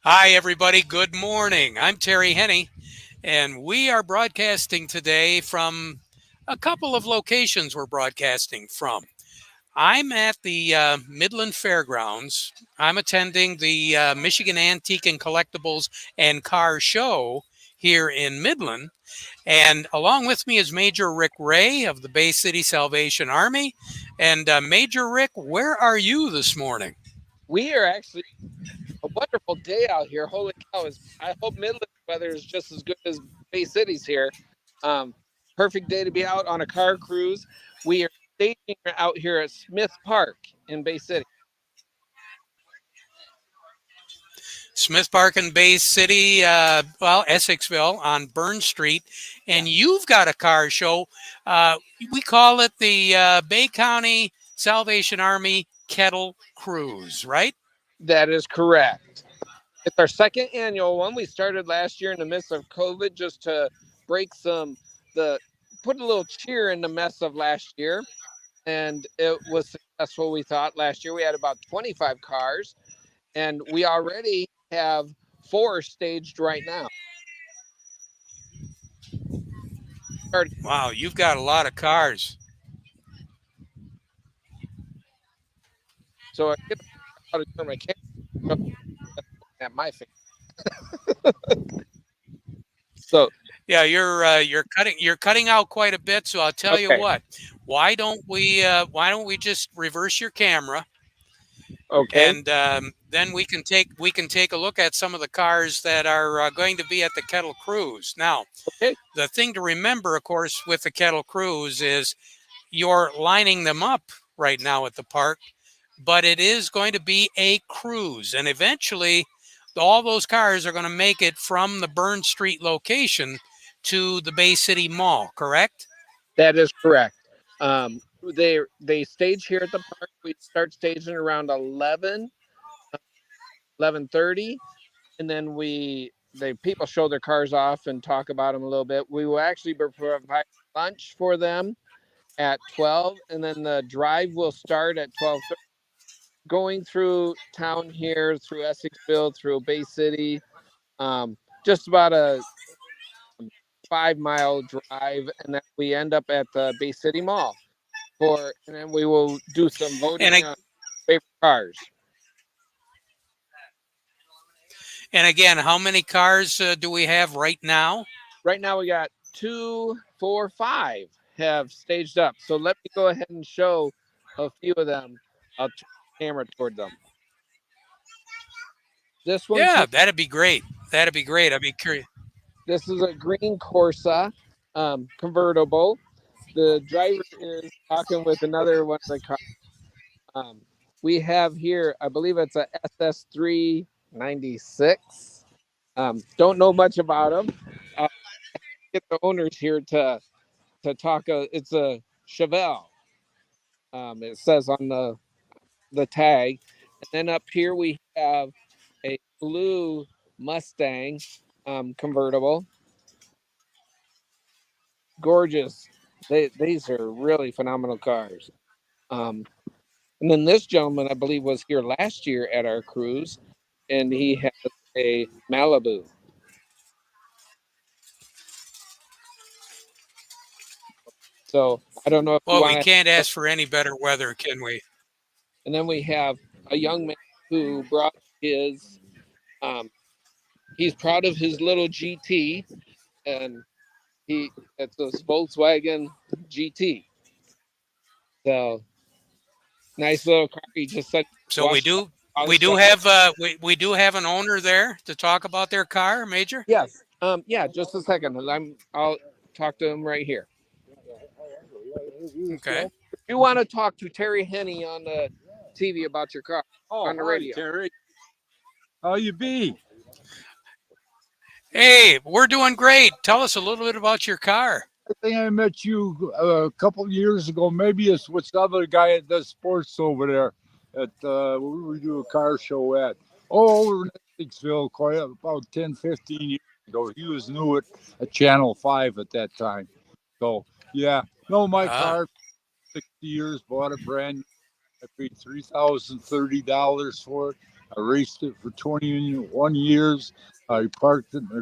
Hi, everybody. Good morning. I'm Terry Henney, and we are broadcasting today from a couple of locations we're broadcasting from. I'm at the Midland Fairgrounds. I'm attending the Michigan Antique and Collectibles and Car Show here in Midland. And along with me is Major Rick Ray of the Bay City Salvation Army. And Major Rick, where are you this morning? We are actually a wonderful day out here. Holy cow! I hope Midland weather is just as good as Bay City's here. Um, Perfect day to be out on a car cruise. We are staging out here at Smith Park in Bay City. Smith Park in Bay City, Essexville on Burn Street. Yeah, And you've got a car show. Uh, we call it the Bay County Salvation Army Kettle Cruise, right? that is correct. It's our second annual one. We started last year in the midst of COVID just to break the put a little cheer in the mess of last year, and it was successful. We thought last year we had about 25 cars, and we already have four staged right now. Wow, you've got a lot of cars. So I get out of turn my camera at my face. So Yeah, you're cutting out quite a bit. So I'll tell you okay, what. Why don't we just reverse your camera okay, and then we can take a look at some of the cars that are going to be at the Kettle Cruise. Now, okay. the thing to remember, of course, with the Kettle Cruise is you're lining them up right now at the park, but it is going to be a cruise, and eventually, all those cars are going to make it from the Burn Street location to the Bay City Mall. Correct? That is correct. They stage here at the park. We start staging around 11:30, and then the people show their cars off and talk about them a little bit. We will actually be providing lunch for them at 12, and then the drive will start at 12:30. Going through town here, through Essexville, through Bay City, just about a 5 mile drive, and then we end up at the Bay City Mall and then we will do some And voting on favorite cars. and again, how many cars do we have right now? Right now we got two, four, five have staged up. So let me go ahead and show a few of them. I'll turn the camera toward them. This one's Yeah, here. that'd be great. That'd be great. I'd be curious. This is a green Corsa convertible. The driver is talking with another one of the cars. Um, we have here, I believe it's a SS396. Don't know much about them. Uh, get the owners here to talk. It's a Chevelle. It says on the tag, and then up here we have a blue Mustang convertible. Gorgeous. These are really phenomenal cars. Um, and then this gentleman, I believe, was here last year at our cruise, and he has a Malibu. So I don't know if you Well, we want can't to. ask for any better weather, can we? And then we have a young man who brought his. Um, he's proud of his little GT, and he it's a Volkswagen GT. So nice little car. He just said So we washed do all we his do stuff. have we do have an owner there to talk about their car, Major. Yes. Yeah. Just a second. I'll talk to him right here. Okay. You want to talk to Terry Henney on the TV about your car Oh, on the hi, radio? Terry. How you be? Hey, we're doing great. Tell us a little bit about your car. I think I met you a couple years ago. Maybe it's with the other guy that does sports over there at where we do a car show at. Oh, over in Essexville, quite about 10, 15 years ago. He was new at Channel 5 at that time. So, yeah. No, my Ah, car, 60 years, bought it brand new. I paid $3,030 for it. I raced it for 21 years. I parked it in the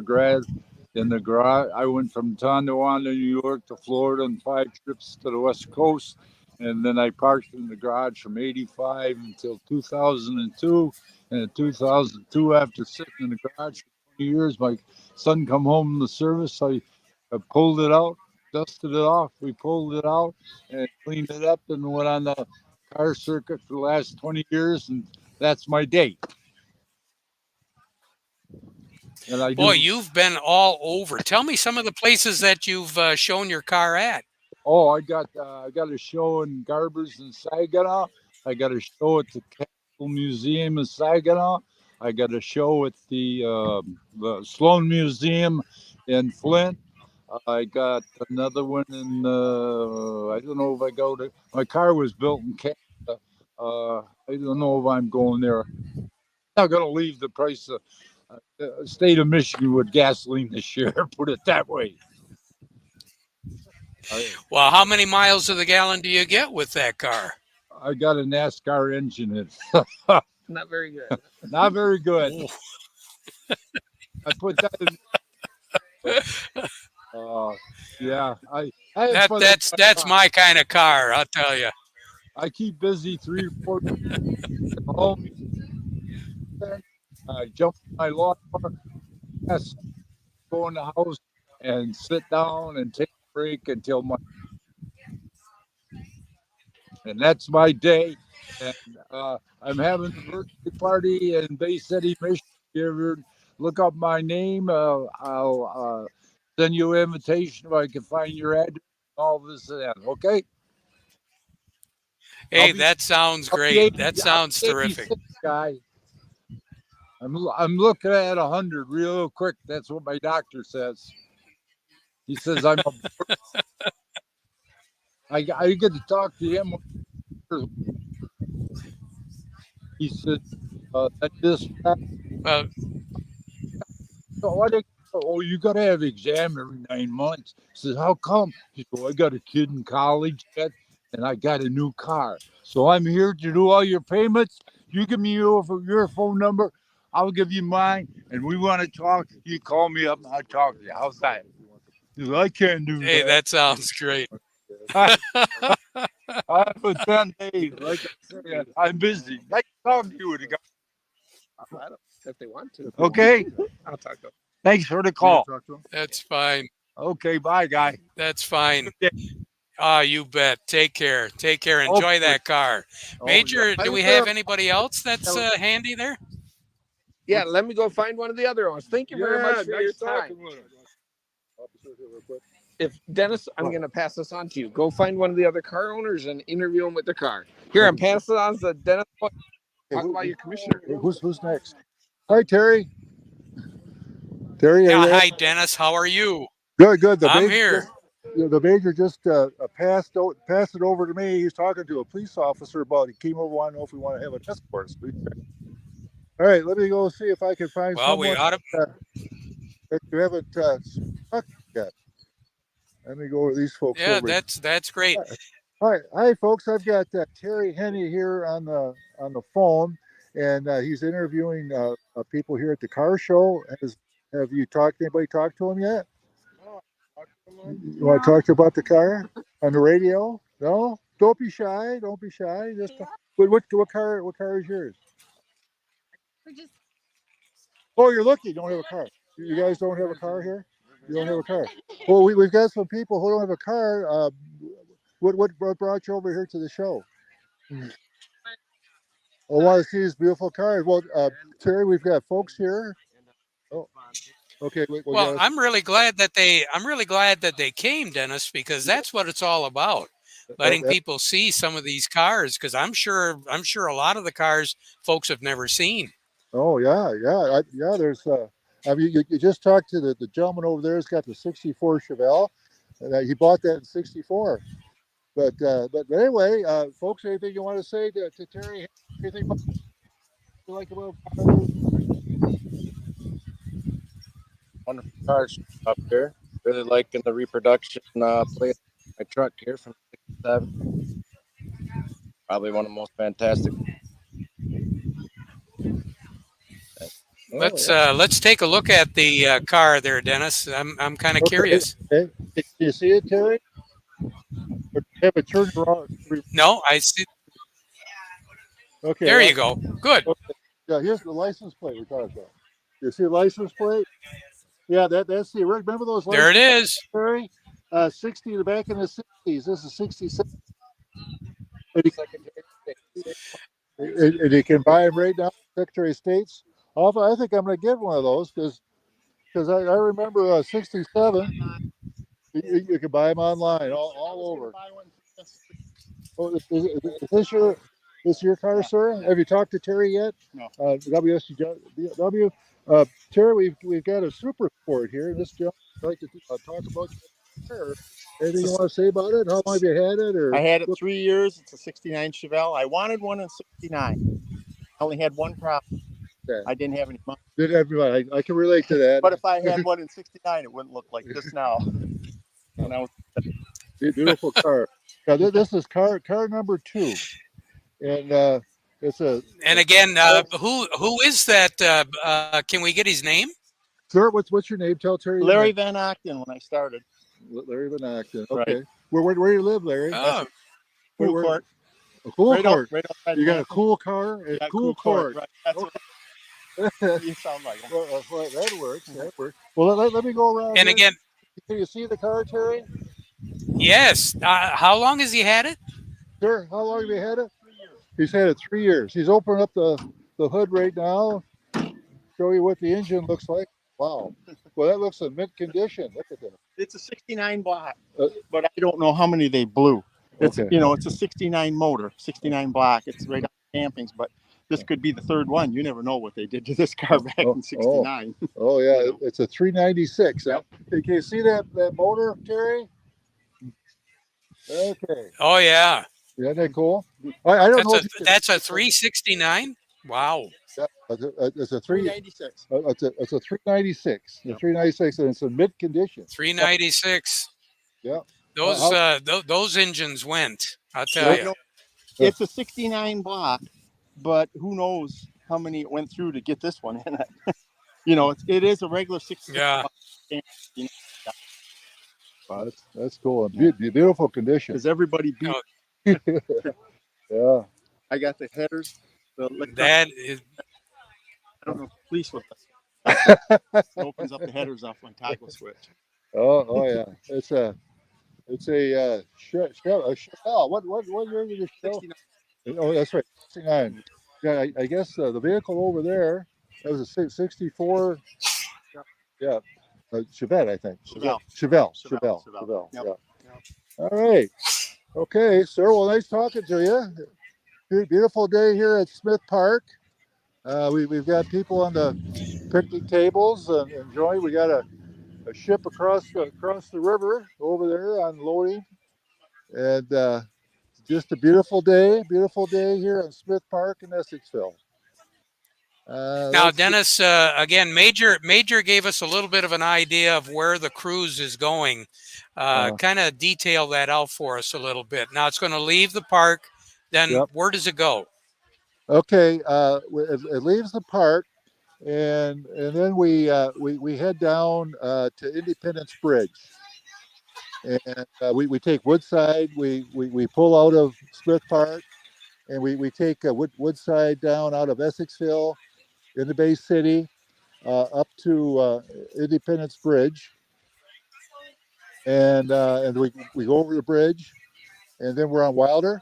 garage. I went from Tonawanda, New York to Florida on 5 trips to the West Coast. And then I parked in the garage from 85 until 2002. And in 2002, after sitting in the garage for 20 years, my son come home from the service. I pulled it out, dusted it off. We pulled it out and cleaned it up and went on the car circuit for the last 20 years. And that's my date. And I Boy, do. you've been all over. Tell me some of the places that you've shown your car at. Oh, I got a show in Garbers in Saginaw. I got a show at the Capitol Museum in Saginaw. I got a show at the Sloan Museum in Flint. I got another one in. I don't know if I go to. My car was built in Canada. I don't know if I'm going there. I'm not going to leave the price of state of Michigan with gasoline this year. Put it that way. Well, how many miles to the gallon do you get with that car? I got a NASCAR engine in. Not very good. Not very good. I put that in. Yeah, I had fun. That's my kind of car, I'll tell you. I keep busy 3 or 4 days at home. I jump in my lawnmower, go in the house, and sit down and take a break until my. And that's my day. And I'm having a birthday party in Bay City, Michigan. If you ever look up my name, I'll send you an invitation if I can find your address. All this and that. Okay. Hey, that sounds great. That sounds terrific. Guy. I'm looking at 100 real quick. That's what my doctor says. He says I get to talk to him. He said that this. Oh, you got to have an exam every 9 months. He says, how come? He said, well, I got a kid in college yet, and I got a new car. So I'm here to do all your payments. You give me your phone number. I'll give you mine. And we want to talk. You call me up and I'll talk to you. How's that? He said, I can't do that. Hey, that sounds great. I have a 10 days. Like I said, I'm busy. I can talk to you with a guy. If they want to. Okay. I'll talk to them. Thanks for the call. That's fine. Okay, bye, guy. That's fine. You bet. Take care. Take care. Enjoy that car. Major, do we have anybody else that's handy there? Yeah, let me go find one of the other ones. Thank you very much for your time. If Dennis, I'm going to pass this on to you. Go find one of the other car owners and interview them with their car. Here, I'm passing it on to Dennis. Talk about your commissioner. Who's next? Hi, Terry. Terry, yeah, hi, Dennis. How are you? Good. I'm here. The major just passed it over to me. He's talking to a police officer about he came over, want to know if we want to have a test course. All right, let me go see if I can find someone. We ought to. That you haven't talked yet. Let me go with these folks. Yeah, over that's great. Hi, folks. I've got Terry Henney here on the phone, and he's interviewing people here at the car show. Have you anybody talked to him yet? You want to talk about the car on the radio? No, don't be shy. Just what car is yours? Oh, you're lucky. You don't have a car. You guys don't have a car here. You don't have a car. Well, we've got some people who don't have a car. What brought you over here to the show? I want to see these beautiful cars. Well, Terry, we've got folks here. Oh, okay. Well, I'm really glad that they came, Dennis, because that's what it's all about. Letting people see some of these cars, because I'm sure a lot of the cars folks have never seen. Oh yeah. There's you just talked to the gentleman over there. He's got the '64 Chevelle, and he bought that in '64. But anyway, folks, anything you want to say to Terry? Anything you like about cars? Wonderful cars up here. Really liking the reproduction play of my truck here from '67. Probably one of the most fantastic. Let's take a look at the car there, Dennis. I'm kind of Okay. curious. Okay. Do you see it, Terry? Or have it turned around? No, I see. Okay. There you go. Good. Okay. Yeah. Here's the license plate we're talking about. You see the license plate? Yeah. That's the. Remember those There it license is. plates, Terry? 60 back in the 60s. This is 67. And you can buy them right now, Secretary of State's. I think I'm going to get one of those because I remember 67. You can buy them online all over. Oh, is this your car, sir? Have you talked to Terry yet? No. WSW. Terry, we've got a super sport here. This gentleman would like to talk about your car. Anything you want to say about it? How long have you had it? Or I had it 3 years. It's a 69 Chevelle. I wanted one in 69. I only had one problem. Okay. I didn't have any money. Did everybody? I can relate to that. But if I had one in 69, it wouldn't look like this now. When I was Beautiful car. Now, this is car number 2, and it's a. And again, who is that? Can we get his name? Sir, what's your name? Tell Terry. Larry Van Octen when I started. Larry Van Octen. Okay. Right. Where do you live, Larry? Oh, Cool court. A cool Right court. Right outside You got a Lansing. cool car and Yeah, cool court. Right. That's what you sound like. Well, that works. That works. Well, let me go around. and here. again, Can you see the car, Terry? yes. How long has he had it? Sir, how long have you had it? He's had it 3 years. He's opening up the hood right now. Show you what the engine looks like. Wow. Well, that looks in mint condition. Look at that. It's a 69 block, but I don't know how many they blew. It's Okay. it's a 69 motor, 69 block. It's right on campings, but this could be the third one. You never know what they did to this car back in 69. Oh yeah, it's a 396. Yep. Can you see that motor, Terry? Okay. Oh yeah, Isn't that cool? I don't know. That's a 369. Wow. Yeah, it's a 396. It's a 396. The 396, and it's in mint condition. 396. Yeah. Those engines went. I'll tell you. It's a 69 block, but who knows how many it went through to get this one in it. It is a regular 69 Yeah. block. That's cool. Beautiful condition. Because everybody beat. Yeah. I got the headers. That is. I don't know if the police with us. It opens up the headers off on toggle switch. Oh yeah. It's a Chevelle. What year did it show? 69. Oh, that's right. 69. Yeah, I guess the vehicle over there, that was a 64. Yeah. Chevette, I think. Chevelle. Yep. Yeah. All right. Okay, sir. Well, nice talking to you. Beautiful day here at Smith Park. We've got people on the picnic tables and enjoying. We got a ship across the river over there unloading, and just a beautiful day here in Smith Park in Essexville. Now, Dennis, again, Major gave us a little bit of an idea of where the cruise is going. Kind of detail that out for us a little bit. Now, it's going to leave the park. Then where does it go? Okay, it leaves the park, and then we head down to Independence Bridge, and we take Woodside. We pull out of Smith Park, and we take Woodside down out of Essexville into Bay City up to Independence Bridge, and we go over the bridge, and then we're on Wilder,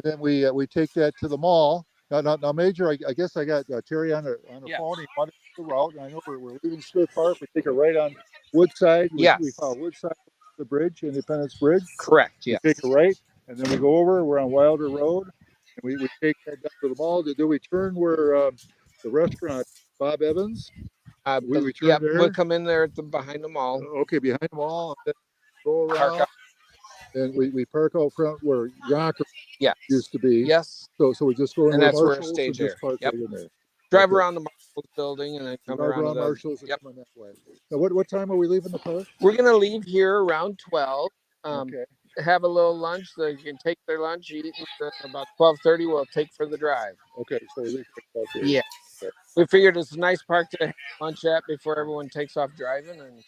and then we take that to the mall. Now, Major, I guess I got Terry on the phone. He wanted the route, and I know we're leaving Smith Park. We take it right on Woodside. We follow Woodside, the bridge, Independence Bridge. Correct. Yeah. We take it right, and then we go over. We're on Wilder Road, and we take that down to the mall. Do we turn where the restaurant Bob Evans? We turn there. We'll come in there behind the mall. Okay, behind the mall, and then go around. And we park out front where Yonkers used to be. Yes. So we just go in and there. That's where it stays there. Park right in there. Drive around the Marshalls building and then come around the Marshalls and come in that way. Now, what time are we leaving the park? We're gonna leave here around 12. Okay. Have a little lunch so you can take their lunch, eat, and then about 12:30 we'll take for the drive. Okay, so we leave for 12:30. Yeah. we figured it's a nice park to have lunch at before everyone takes off driving, and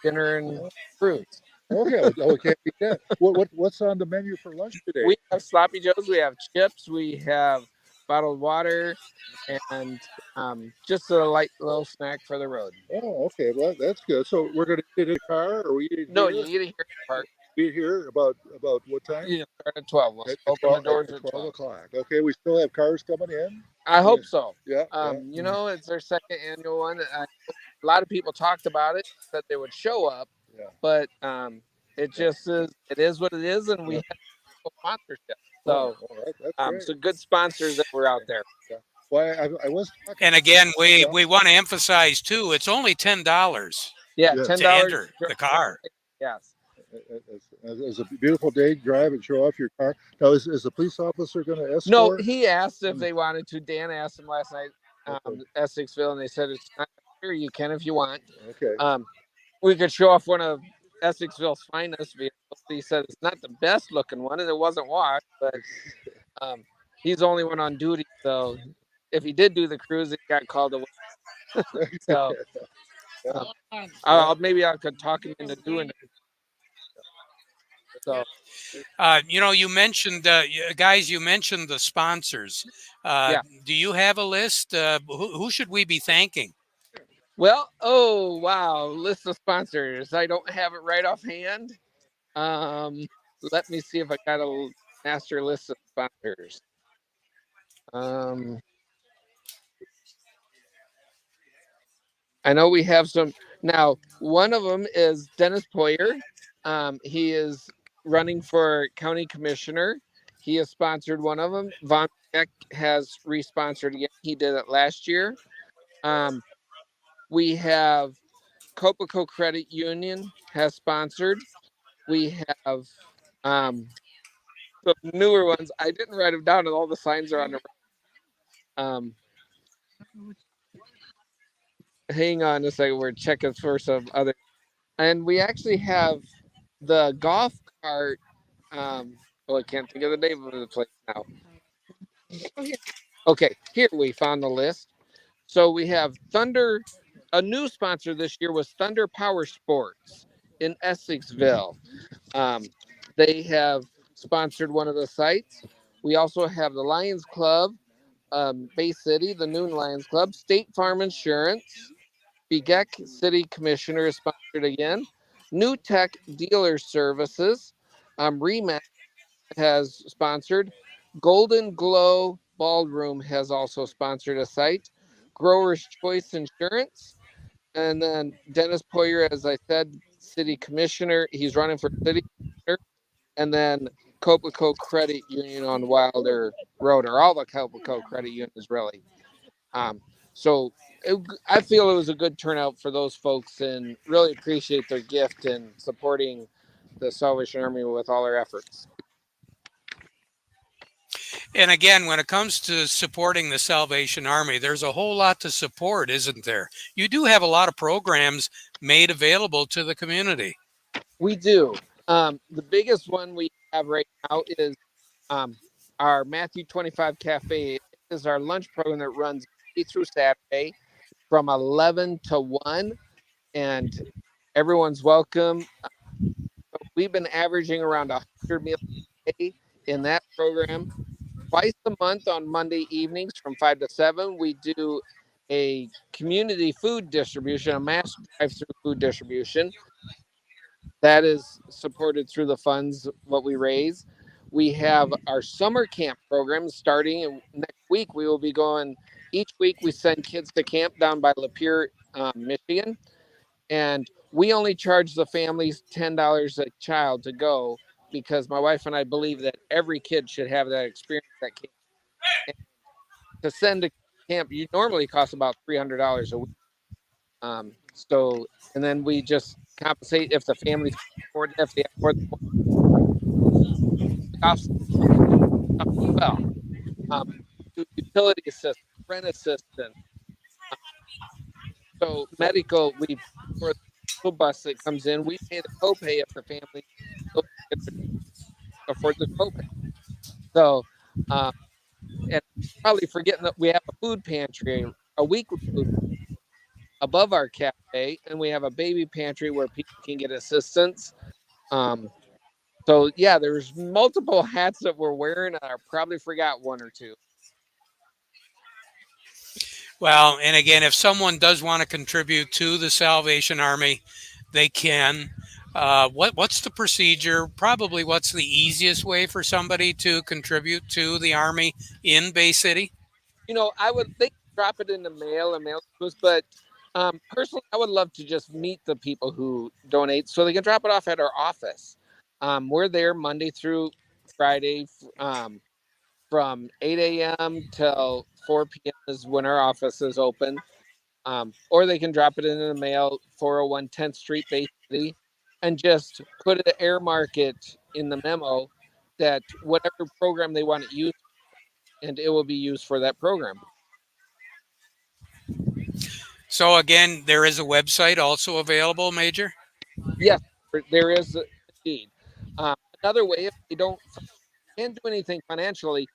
dinner and cruise. Okay, can't beat that. What's on the menu for lunch today? We have sloppy joes, we have chips, we have bottled water, and just a light little snack for the road. Oh, okay. Well, that's good. So we're going to eat it in the car, or we eat it No, here? you eat it here in the park. We eat here about what time? You start at 12. We'll At open the doors at 12 12. o'clock. Okay, we still have cars coming in? I hope so. Yeah. You know, it's their second annual one. A lot of people talked about it, said they would show up, Yeah. but it just is. It is what it is, and we have sponsorship. So, that's great. some good sponsors that were out there. Well, I was talking. And again, we want to emphasize too, it's only $10 Yeah, Yeah. $10 to enter the car. Yes. It's a beautiful day to drive and show off your car. Now, is the police officer going to escort? No, he asked if they wanted to. Dan asked him last night, Essexville, and they said it's not sure you can if you want. Okay. We could show off one of Essexville's finest vehicles. He said it's not the best looking one, and it wasn't washed, but he's the only one on duty. So if he did do the cruise, he got called away. So maybe I could talk him into doing it. So, you mentioned, guys, you mentioned the sponsors. Do you have a list? Who should we be thanking? Well, oh, wow. List of sponsors. I don't have it right offhand. Let me see if I got a master list of sponsors. I know we have some. Now, one of them is Dennis Poyer. He is running for county commissioner. He has sponsored one of them. Von Beck has re-sponsored again. He did it last year. We have Copaco Credit Union has sponsored. We have some newer ones. I didn't write them down, and all the signs are on the. Hang on a second. We're checking for some other, and we actually have the golf cart. I can't think of the name of the place now. Okay, here we found the list. So we have Thunder. A new sponsor this year was Thunder Power Sports in Essexville. They have sponsored one of the sites. We also have the Lions Club, Bay City, the Noon Lions Club, State Farm Insurance, Begeck City Commissioner is sponsored again, New Tech Dealer Services, Remax has sponsored, Golden Glow Ballroom has also sponsored a site, Growers Choice Insurance, and then Dennis Poyer, as I said, City Commissioner. He's running for City Commissioner. And then Copaco Credit Union on Wilder Road, or all the Copaco Credit Unions, really. I feel it was a good turnout for those folks, and really appreciate their gift in supporting the Salvation Army with all their efforts. And again, when it comes to supporting the Salvation Army, there's a whole lot to support, isn't there? You do have a lot of programs made available to the community. We do. The biggest one we have right now is our Matthew 25 Cafe. It is our lunch program that runs Monday through Saturday from 11 to 1, and everyone's welcome. We've been averaging around 100 meals a day in that program. Twice a month on Monday evenings from 5 to 7, we do a community food distribution, a mass drive-through food distribution. That is supported through the funds, what we raise. We have our summer camp program starting next week. We will be going, each week we send kids to camp down by Lapeer, Michigan. And we only charge the families $10 a child to go, because my wife and I believe that every kid should have that experience at camp. And to send to camp, you normally cost about $300 a week. And then we just compensate if the families afford it, if they have more than one. Utility assistance, rent assistance. So medical, for the school bus that comes in, we pay the copay if the family afford the copay. So and probably forgetting that we have a food pantry, a weekly food above our cafe, and we have a baby pantry where people can get assistance. Um, so yeah, there's multiple hats that we're wearing. I probably forgot one or two. Well, and again, if someone does want to contribute to the Salvation Army, they can. What's the procedure? Probably what's the easiest way for somebody to contribute to the Army in Bay City? I would they drop it in the mail and mail it to us, but personally, I would love to just meet the people who donate so they can drop it off at our office. We're there Monday through Friday from 8 a.m. till 4 p.m. is when our office is open. Or they can drop it in the mail, 401 10th Street, Bay City, and just put an air market in the memo that whatever program they want it used, and it will be used for that program. So again, there is a website also available, Major. Yes, there is indeed. Another way, if you can't do anything financially,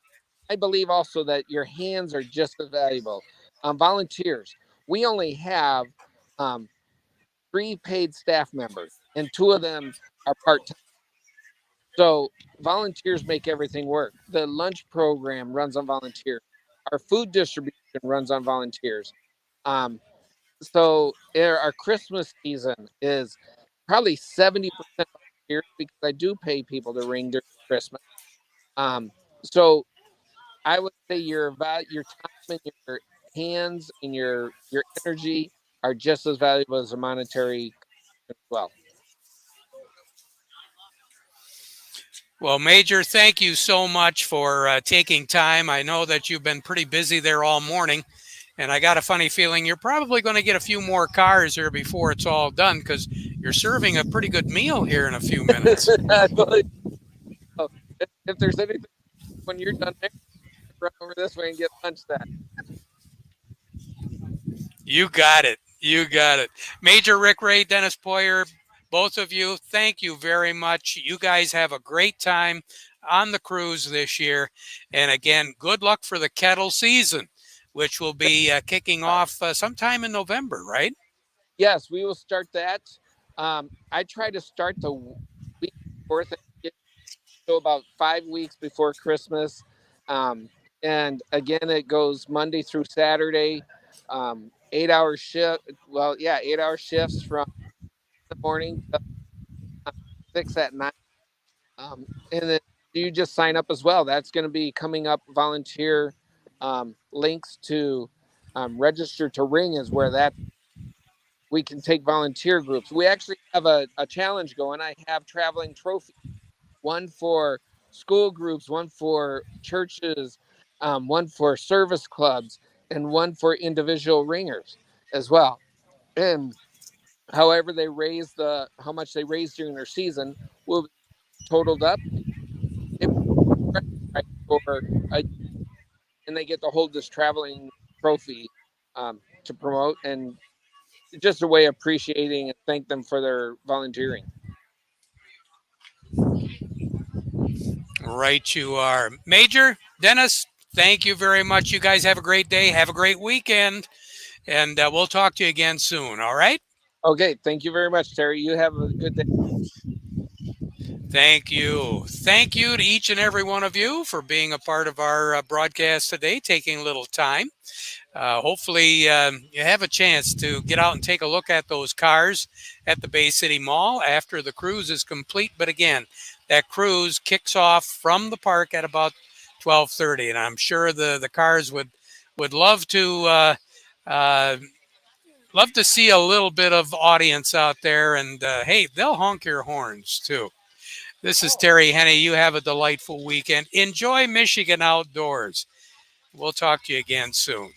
I believe also that your hands are just as valuable. Volunteers, we only have um, 3 paid staff members, and 2 of them are part time. So volunteers make everything work. The lunch program runs on volunteers. Our food distribution runs on volunteers. Um, so our Christmas season is probably 70% volunteers because I do pay people to ring during Christmas. So I would say your time and your hands and your energy are just as valuable as a monetary as well. Well, Major, thank you so much for taking time. I know that you've been pretty busy there all morning, and I got a funny feeling you're probably going to get a few more cars here before it's all done because you're serving a pretty good meal here in a few minutes. I believe so. If there's anything when you're done there, run over this way and get lunch then. You got it. You got it. Major Rick Ray, Dennis Poyer, both of you, thank you very much. You guys have a great time on the cruise this year. And again, good luck for the kettle season, which will be kicking off sometime in November, right? Yes, we will start that. I try to start the week before Thanksgiving, so about 5 weeks before Christmas. And again, it goes Monday through Saturday, 8 hour shift. Well, yeah, 8 hour shifts from the morning to 6 at night. And then you just sign up as well. That's going to be coming up. Volunteer links to register to ring is where that we can take volunteer groups. We actually have a challenge going. I have traveling trophies, one for school groups, one for churches, one for service clubs, and one for individual ringers as well. And however they raise how much they raise during their season will be totaled up. It for a, and they get to hold this traveling trophy to promote, and just a way of appreciating and thank them for their volunteering. Right, you are. Major, Dennis, thank you very much. You guys have a great day. Have a great weekend. And we'll talk to you again soon. All right. Okay. Thank you very much, Terry. You have a good day. Thank you. Thank you to each and every one of you for being a part of our broadcast today, taking a little time. Hopefully, you have a chance to get out and take a look at those cars at the Bay City Mall after the cruise is complete. But again, that cruise kicks off from the park at about 12:30, and I'm sure the cars would love to. Love to see a little bit of audience out there, and hey, they'll honk your horns too. This is Terry Henney. You have a delightful weekend. Enjoy Michigan outdoors. We'll talk to you again soon.